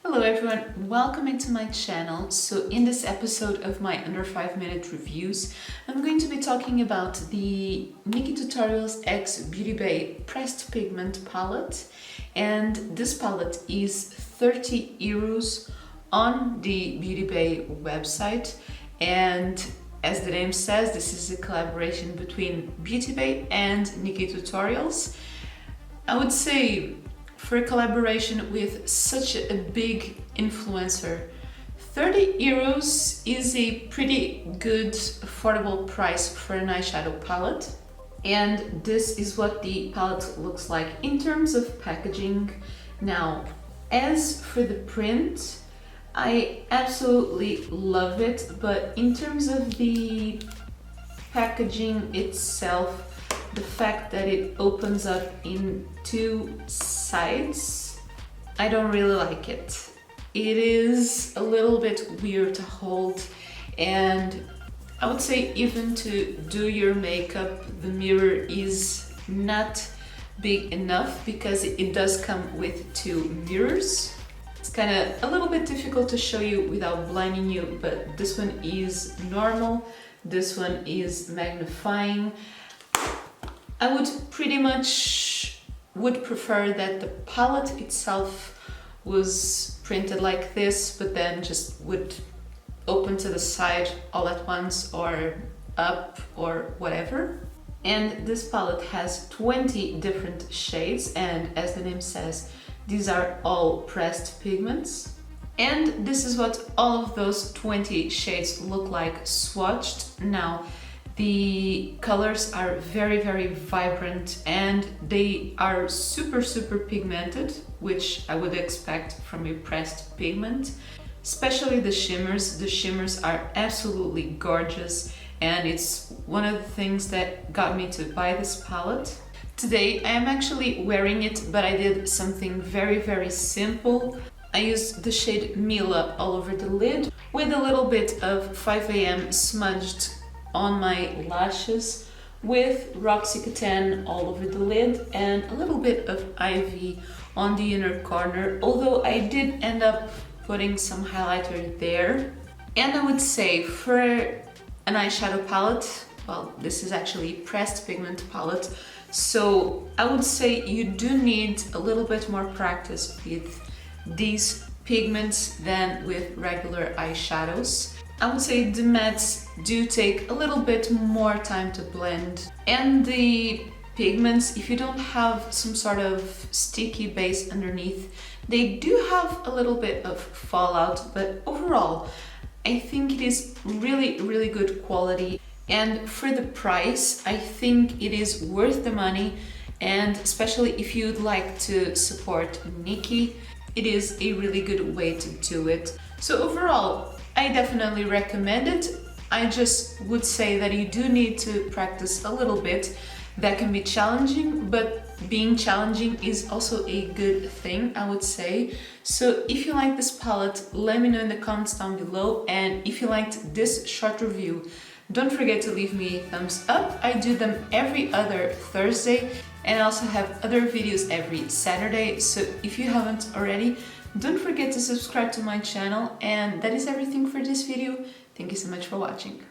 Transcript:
Hello everyone, welcome into my channel. So in this episode of my under 5-minute reviews, I'm going to be talking about the NikkieTutorials X Beauty Bay Pressed Pigment palette. And this palette is 30 euros on the Beauty Bay website. And as the name says, this is a collaboration between Beauty Bay and NikkieTutorials. I would say for a collaboration with such a big influencer, 30 euros is a pretty good affordable price for an eyeshadow palette. And this is what the palette looks like in terms of packaging. Now, as for the print, I absolutely love it, but in terms of the packaging itself, the fact that it opens up in two sides, I don't really like it. It is a little bit weird to hold, and I would say even to do your makeup, the mirror is not big enough because it does come with two mirrors. It's kind of a little bit difficult to show you without blinding you, but this one is normal, this one is magnifying. I would pretty much prefer that the palette itself was printed like this, but then just would open to the side all at once or up or whatever. And this palette has 20 different shades, and as the name says, these are all pressed pigments. And this is what all of those 20 shades look like swatched. Now, the colors are very vibrant and they are super pigmented, which I would expect from a pressed pigment. Especially the shimmers. The shimmers are absolutely gorgeous, and it's one of the things that got me to buy this palette. Today I am actually wearing it, but I did something very simple. I used the shade Mila all over the lid with a little bit of 5 AM smudged on my lashes, with Roxy all over the lid and a little bit of Ivy on the inner corner, although I did end up putting some highlighter there. And I would say for an eyeshadow palette, well, this is actually pressed pigment palette, so I would say you do need a little bit more practice with these pigments than with regular eyeshadows. I would say the mattes do take a little bit more time to blend, and the pigments, if you don't have some sort of sticky base underneath, they do have a little bit of fallout, but overall I think it is really good quality, and for the price I think it is worth the money. And especially if you'd like to support Nikkie, it is a really good way to do it. So overall, I definitely recommend it. I just would say that you do need to practice a little bit. That can be challenging, but being challenging is also a good thing, I would say. So if you like this palette, let me know in the comments down below. And if you liked this short review, don't forget to leave me a thumbs up. I do them every other Thursday, and I also have other videos every Saturday. So if you haven't already, don't forget to subscribe to my channel. And that is everything for this video. Thank you so much for watching.